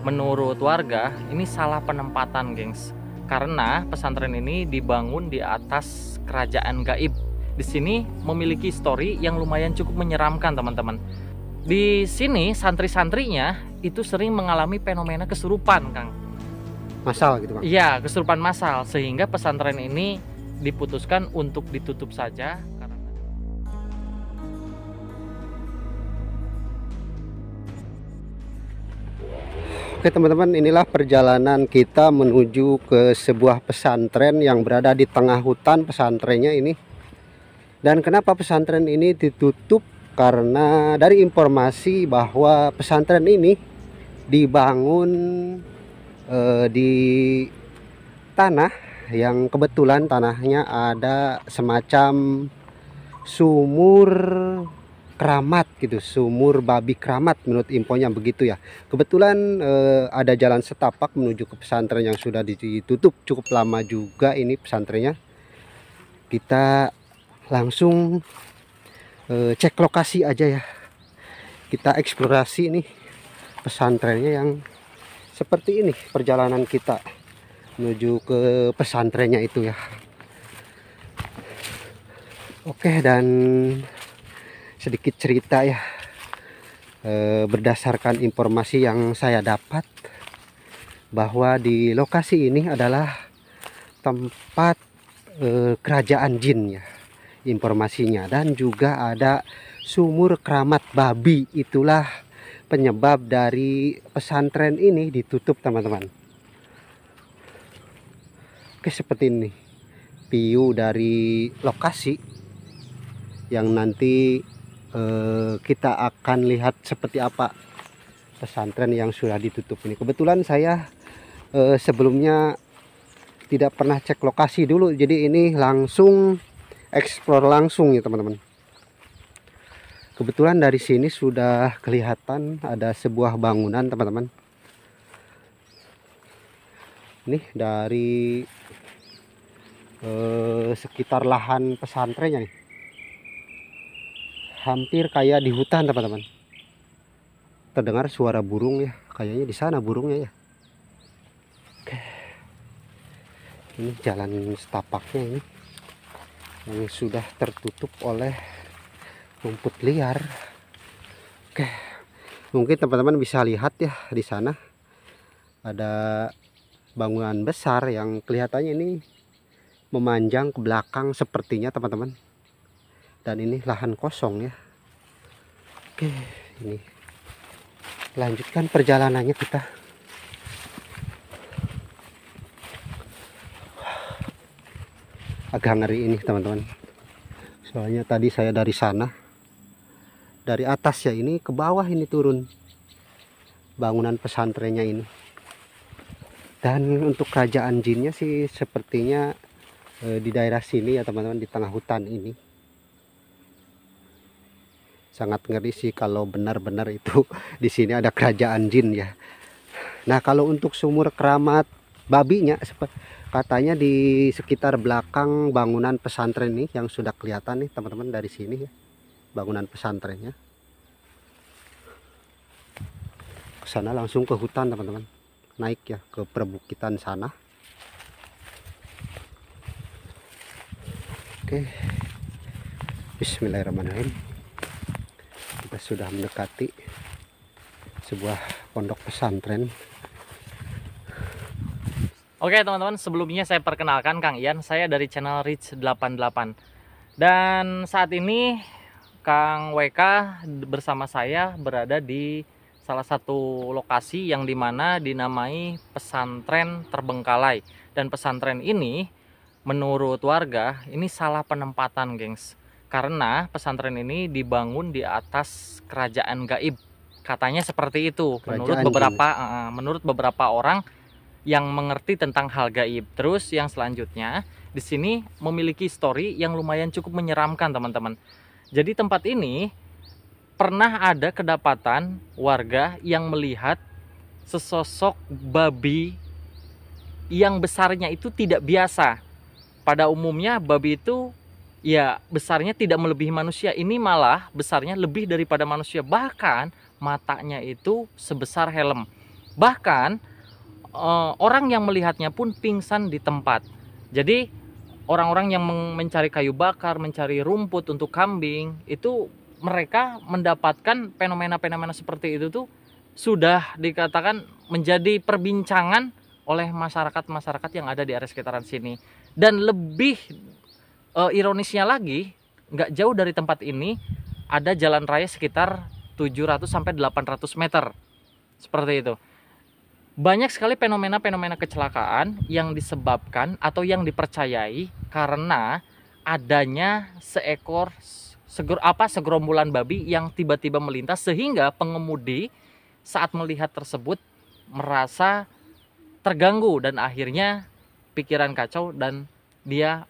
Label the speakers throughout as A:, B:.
A: menurut warga ini salah penempatan, gengs. Karena pesantren ini dibangun di atas kerajaan gaib. Di sini memiliki histori yang lumayan cukup menyeramkan, teman-teman. Di sini santri-santrinya itu sering mengalami fenomena kesurupan, Kang.
B: Massal gitu, Bang?
A: Iya, kesurupan massal, sehingga pesantren ini diputuskan untuk ditutup saja.
B: Oke teman-teman, inilah perjalanan kita menuju ke sebuah pesantren yang berada di tengah hutan pesantrennya ini. Dan kenapa pesantren ini ditutup? Karena dari informasi bahwa pesantren ini dibangun di tanah yang kebetulan tanahnya ada semacam sumur keramat gitu, sumur babi keramat menurut infonya begitu ya. Kebetulan ada jalan setapak menuju ke pesantren yang sudah ditutup cukup lama juga ini pesantrennya. Kita langsung cek lokasi aja ya. Kita eksplorasi nih pesantrennya yang seperti ini perjalanan kita menuju ke pesantrennya itu ya. Oke, dan sedikit cerita ya, berdasarkan informasi yang saya dapat bahwa di lokasi ini adalah tempat kerajaan jin ya informasinya, dan juga ada sumur keramat babi. Itulah penyebab dari pesantren ini ditutup, teman-teman. Oke, seperti ini view dari lokasi yang nanti kita akan lihat seperti apa pesantren yang sudah ditutup ini. Kebetulan saya sebelumnya tidak pernah cek lokasi dulu, jadi ini langsung explore langsung ya teman-teman. Kebetulan dari sini sudah kelihatan ada sebuah bangunan, teman-teman. Ini dari sekitar lahan pesantrennya nih, hampir kayak di hutan, teman-teman. Terdengar suara burung ya, kayaknya di sana burungnya ya. Oke. Ini jalan setapaknya ini yang sudah tertutup oleh rumput liar. Oke. Mungkin teman-teman bisa lihat ya, di sana ada bangunan besar yang kelihatannya ini memanjang ke belakang sepertinya, teman-teman. Dan ini lahan kosong ya. Oke, ini lanjutkan perjalanannya kita. Agak ngeri ini, teman-teman. Soalnya tadi saya dari sana, dari atas ya, ini ke bawah ini turun bangunan pesantrennya ini. Dan untuk kerajaan jinnya sih sepertinya di daerah sini ya, teman-teman, di tengah hutan ini. Sangat ngeri sih kalau benar-benar itu di sini ada kerajaan jin ya. Nah, kalau untuk sumur keramat babinya katanya di sekitar belakang bangunan pesantren ini yang sudah kelihatan nih, teman-teman, dari sini ya. Bangunan pesantrennya. Ke sana langsung ke hutan, teman-teman. Naik ya ke perbukitan sana. Oke. Bismillahirrahmanirrahim. Kita sudah mendekati sebuah pondok pesantren.
A: Oke teman-teman, sebelumnya saya perkenalkan Kang Ian, saya dari channel Rich 88. Dan saat ini Kang WK bersama saya berada di salah satu lokasi yang dimana dinamai pesantren Terbengkalai. Dan pesantren ini menurut warga ini salah penempatan, gengs. Karena pesantren ini dibangun di atas kerajaan gaib. Katanya seperti itu menurut beberapa orang yang mengerti tentang hal gaib. Terus yang selanjutnya di sini memiliki histori yang lumayan cukup menyeramkan, teman-teman. Jadi tempat ini pernah ada kedapatan warga yang melihat sesosok babi yang besarnya itu tidak biasa. Pada umumnya babi itu ya besarnya tidak melebihi manusia, ini malah besarnya lebih daripada manusia, bahkan matanya itu sebesar helm. Bahkan orang yang melihatnya pun pingsan di tempat. Jadi orang-orang yang mencari kayu bakar, mencari rumput untuk kambing, itu mereka mendapatkan fenomena-fenomena seperti itu tuh sudah dikatakan menjadi perbincangan oleh masyarakat-masyarakat yang ada di area sekitaran sini. Dan lebih ironisnya lagi, nggak jauh dari tempat ini ada jalan raya sekitar 700 sampai 800 meter. Seperti itu. Banyak sekali fenomena-fenomena kecelakaan yang disebabkan atau yang dipercayai karena adanya segerombolan babi yang tiba-tiba melintas, sehingga pengemudi saat melihat tersebut merasa terganggu dan akhirnya pikiran kacau dan dia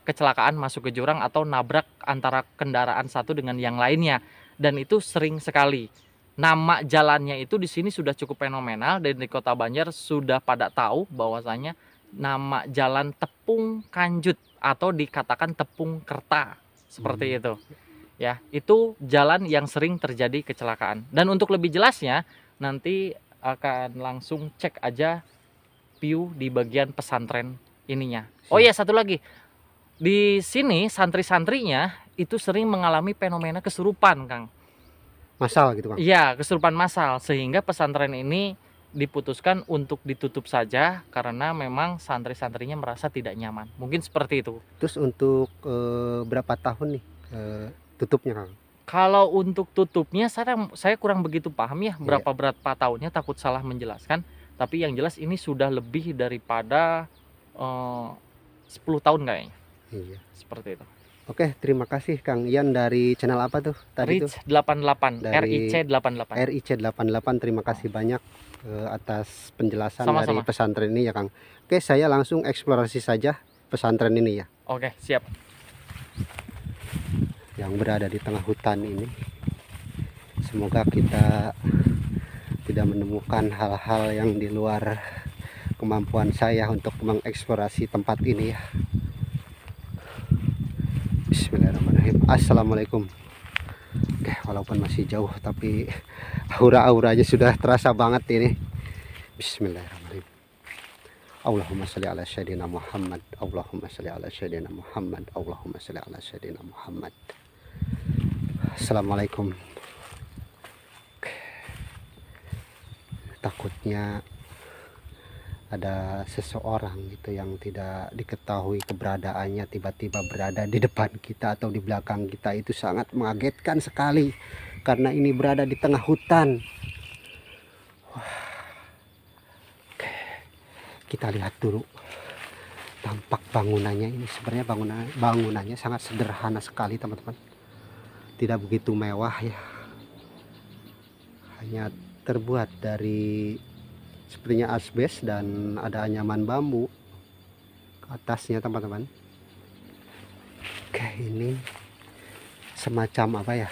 A: kecelakaan masuk ke jurang atau nabrak antara kendaraan satu dengan yang lainnya. Dan itu sering sekali. Nama jalannya itu di sini sudah cukup fenomenal, dan di Kota Banjar sudah pada tahu bahwasanya nama jalan Tepung Kanjut atau dikatakan Tepung Kerta seperti itu. Ya, itu jalan yang sering terjadi kecelakaan. Dan untuk lebih jelasnya nanti akan langsung cek aja view di bagian pesantren ininya. Oh iya, satu lagi. Di sini santri-santrinya itu sering mengalami fenomena kesurupan, Kang.
B: Massal gitu Kang?
A: Iya, kesurupan massal, sehingga pesantren ini diputuskan untuk ditutup saja karena memang santri-santrinya merasa tidak nyaman. Mungkin seperti itu.
B: Terus untuk berapa tahun nih tutupnya Kang?
A: Kalau untuk tutupnya saya kurang begitu paham ya berapa tahunnya, takut salah menjelaskan. Tapi yang jelas ini sudah lebih daripada 10 tahun kayaknya.
B: Iya.
A: Seperti itu.
B: Oke, terima kasih Kang Ian. Dari channel apa tuh tadi tuh?
A: Ric 88,
B: Dari
A: RIC 88.
B: RIC 88. Terima kasih banyak atas penjelasan dari
A: Sama-sama.
B: pesantren ini ya Kang. Oke, saya langsung eksplorasi saja pesantren ini ya,
A: Oke, siap.
B: yang berada di tengah hutan ini. Semoga kita tidak menemukan hal-hal yang di luar kemampuan saya untuk mengeksplorasi tempat ini ya. Bismillahirrahmanirrahim. Assalamualaikum. Oke, walaupun masih jauh tapi aura-auranya sudah terasa banget ini. Bismillahirrahmanirrahim. Allahumma sholli ala sayyidina Muhammad. Allahumma sholli ala sayyidina Muhammad. Allahumma sholli ala sayyidina Muhammad. Assalamualaikum. Takutnya ada seseorang gitu yang tidak diketahui keberadaannya tiba-tiba berada di depan kita atau di belakang kita. Itu sangat mengagetkan sekali karena ini berada di tengah hutan. Wah. Oke, kita lihat dulu tampak bangunannya. Ini sebenarnya bangunannya sangat sederhana sekali teman-teman, tidak begitu mewah ya, hanya terbuat dari sepertinya asbes dan ada anyaman bambu ke atasnya teman-teman. Oke, ini semacam apa ya,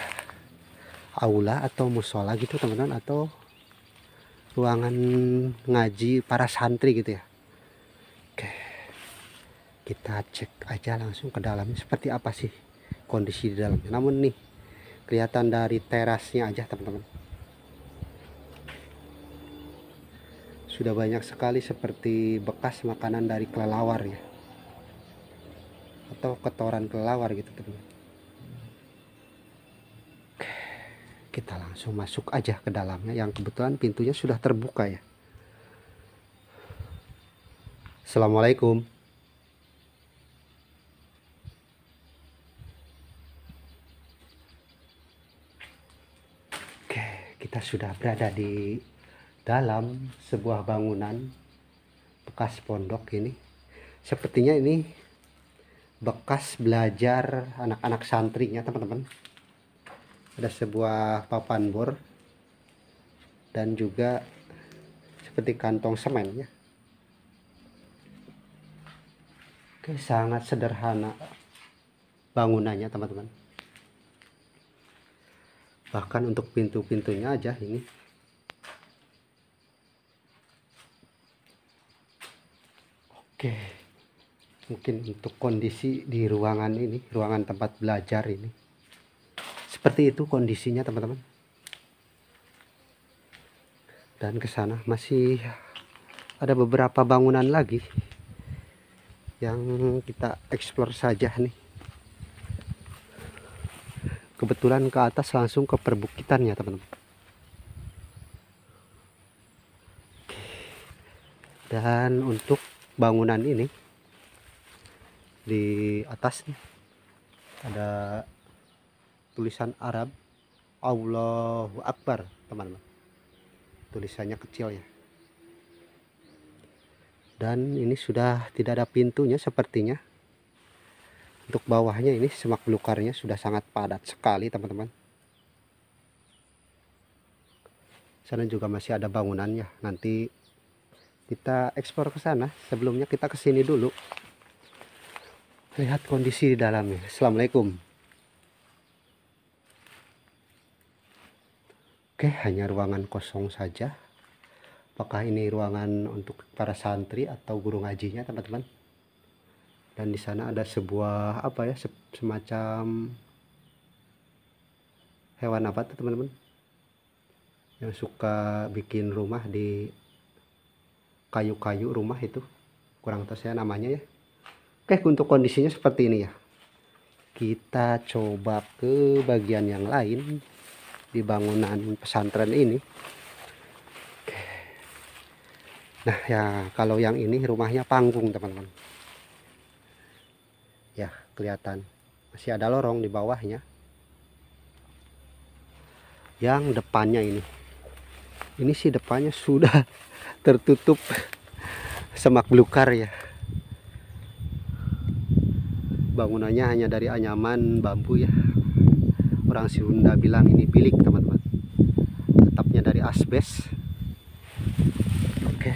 B: aula atau musola gitu teman-teman, atau ruangan ngaji para santri gitu ya. Oke, kita cek aja langsung ke dalamnya seperti apa sih kondisi di dalamnya. Namun nih kelihatan dari terasnya aja teman-teman, sudah banyak sekali seperti bekas makanan dari kelelawar ya, atau kotoran kelelawar gitu teman. Oke, kita langsung masuk aja ke dalamnya, yang kebetulan pintunya sudah terbuka ya. Assalamualaikum. Oke, kita sudah berada di dalam sebuah bangunan bekas pondok ini. Sepertinya ini bekas belajar anak-anak santrinya teman-teman. Ada sebuah papan bor dan juga seperti kantong semen ya. Oke, sangat sederhana bangunannya teman-teman. Bahkan untuk pintu-pintunya aja ini oke, mungkin untuk kondisi di ruangan ini, ruangan tempat belajar ini, seperti itu kondisinya teman-teman. Dan ke sana masih ada beberapa bangunan lagi yang kita eksplor saja nih. Kebetulan ke atas langsung ke perbukitan ya teman-teman. Dan untuk bangunan ini di atas nih ada tulisan Arab Allahu Akbar teman-teman. Tulisannya kecil ya. Dan ini sudah tidak ada pintunya sepertinya. Untuk bawahnya ini semak belukarnya sudah sangat padat sekali teman-teman. Sana juga masih ada bangunannya. Nanti kita eksplor ke sana. Sebelumnya kita ke sini dulu. Lihat kondisi di dalamnya. Assalamualaikum. Oke, hanya ruangan kosong saja. Apakah ini ruangan untuk para santri atau guru ngajinya teman-teman? Dan di sana ada sebuah apa ya, semacam hewan apa tuh teman-teman, yang suka bikin rumah di kayu-kayu rumah itu, kurang tahu saya namanya ya. Oke, untuk kondisinya seperti ini ya. Kita coba ke bagian yang lain di bangunan pesantren ini. Nah ya, kalau yang ini rumahnya panggung teman-teman ya, kelihatan masih ada lorong di bawahnya. Yang depannya ini sih depannya sudah tertutup semak belukar ya. Bangunannya hanya dari anyaman bambu ya. Orang Sunda bilang ini bilik teman-teman. Atapnya dari asbes. Oke,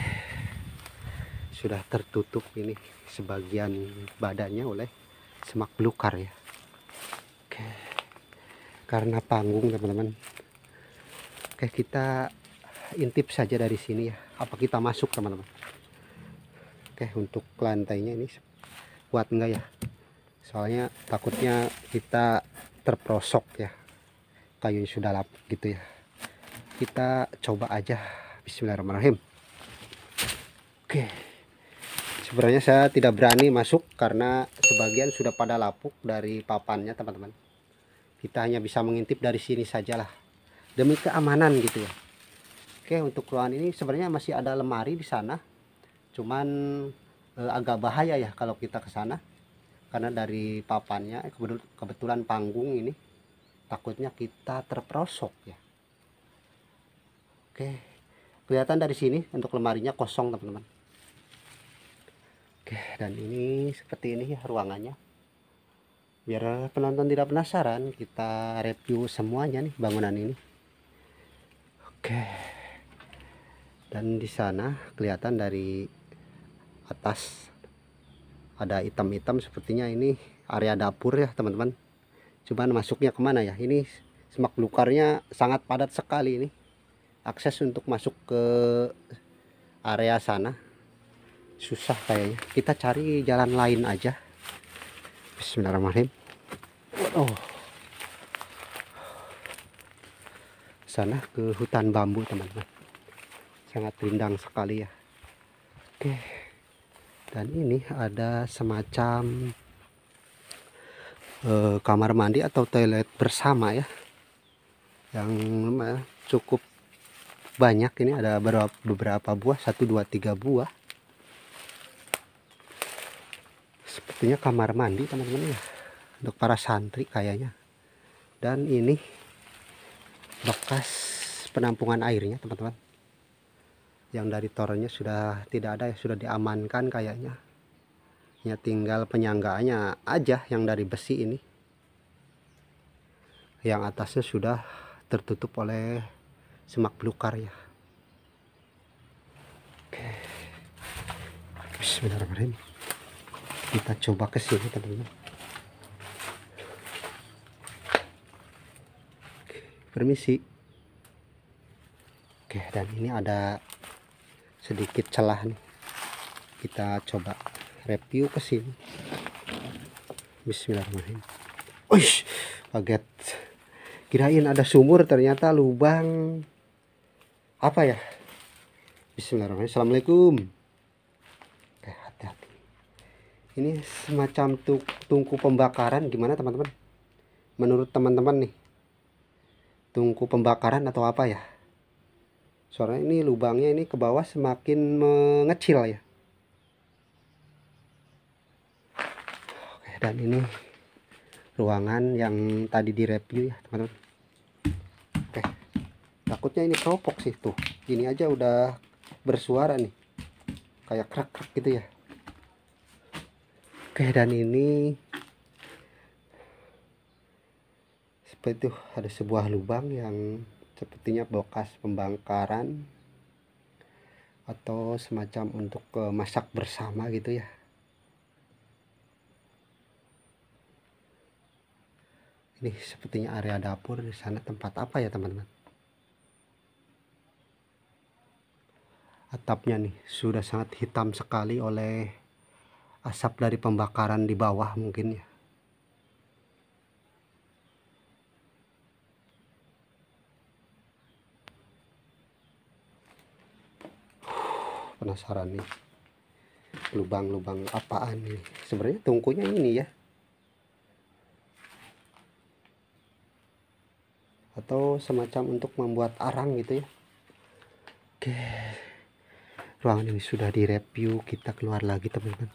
B: sudah tertutup ini sebagian badannya oleh semak belukar ya. Oke, karena panggung teman-teman. Oke, kita intip saja dari sini ya. Apa kita masuk teman-teman? Oke, untuk lantainya ini kuat enggak ya? Soalnya takutnya kita terprosok ya. Kayunya sudah lapuk gitu ya. Kita coba aja. Bismillahirrahmanirrahim. Oke. Sebenarnya saya tidak berani masuk karena sebagian sudah pada lapuk dari papannya teman-teman. Kita hanya bisa mengintip dari sini sajalah demi keamanan gitu ya. Oke, untuk ruangan ini sebenarnya masih ada lemari di sana. Cuman agak bahaya ya kalau kita ke sana karena dari papannya kebetulan panggung ini, takutnya kita terperosok ya. Oke, kelihatan dari sini untuk lemarinya kosong teman-teman. Oke, dan ini seperti ini ya ruangannya. Biar penonton tidak penasaran, kita review semuanya nih bangunan ini. Oke. Dan di sana kelihatan dari atas ada hitam-hitam, sepertinya ini area dapur ya teman-teman. Cuman masuknya kemana ya? Ini semak belukarnya sangat padat sekali ini. Akses untuk masuk ke area sana susah kayaknya. Kita cari jalan lain aja. Bismillahirrahmanirrahim. Oh, sana ke hutan bambu teman-teman. Sangat rindang sekali ya. Oke. Dan ini ada semacam kamar mandi atau toilet bersama ya. Yang cukup banyak, ini ada beberapa buah, 1 2 3 buah. Sepertinya kamar mandi teman-teman ya, untuk para santri kayaknya. Dan ini bekas penampungan airnya teman-teman, yang dari torennya sudah tidak ada ya, sudah diamankan kayaknya. Ya tinggal penyanggaannya aja yang dari besi ini, yang atasnya sudah tertutup oleh semak belukar ya. Oke, bismillahirrahmanirrahim. Kita coba ke sini teman-teman. Permisi. Oke, dan ini ada sedikit celah nih. Kita coba review ke sini. Bismillahirrahmanirrahim. Wih, kaget. Kirain ada sumur, ternyata lubang apa ya? Bismillahirrahmanirrahim. Assalamualaikum. Oke, hati-hati. Ini semacam tungku pembakaran, gimana teman-teman? Menurut teman-teman nih, tungku pembakaran atau apa ya? Soalnya ini lubangnya ini ke bawah semakin mengecil ya. Oke, dan ini ruangan yang tadi direview ya teman-teman. Oke, takutnya ini keropok sih tuh. Ini aja udah bersuara nih, kayak krak-krak gitu ya. Oke, dan ini seperti itu, ada sebuah lubang yang sepertinya bekas pembakaran atau semacam untuk masak bersama gitu ya. Ini sepertinya area dapur, di sana tempat apa ya teman-teman? Atapnya nih sudah sangat hitam sekali oleh asap dari pembakaran di bawah mungkin ya. Penasaran nih, lubang-lubang apaan nih? Sebenarnya tungkunya ini ya, atau semacam untuk membuat arang gitu ya. Oke, ruangan ini sudah direview, kita keluar lagi teman-teman.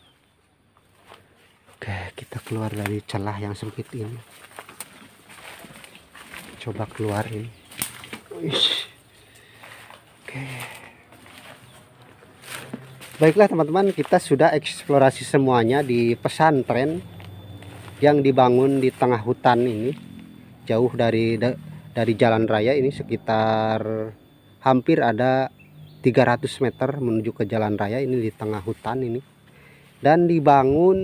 B: Oke, kita keluar dari celah yang sempit ini. Coba keluar ini. Uish. Oke. Baiklah teman-teman, kita sudah eksplorasi semuanya di pesantren yang dibangun di tengah hutan ini, jauh dari jalan raya. Ini sekitar hampir ada 300 meter menuju ke jalan raya, ini di tengah hutan ini, dan dibangun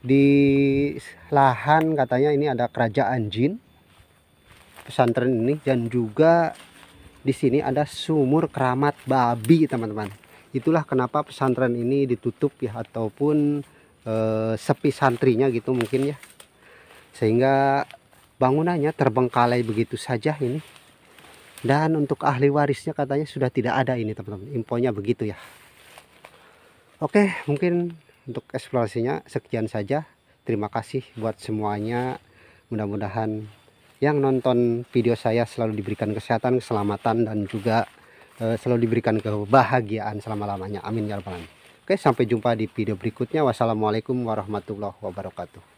B: di lahan, katanya ini ada kerajaan jin pesantren ini, dan juga di sini ada sumur keramat babi teman-teman. Itulah kenapa pesantren ini ditutup ya, ataupun sepi santrinya gitu mungkin ya, sehingga bangunannya terbengkalai begitu saja ini. Dan untuk ahli warisnya katanya sudah tidak ada ini teman-teman, infonya begitu ya. Oke, mungkin untuk eksplorasinya sekian saja. Terima kasih buat semuanya. Mudah-mudahan yang nonton video saya selalu diberikan kesehatan, keselamatan, dan juga selalu diberikan kebahagiaan selama-lamanya. Amin ya rabbal alamin. Oke, sampai jumpa di video berikutnya. Wassalamualaikum warahmatullahi wabarakatuh.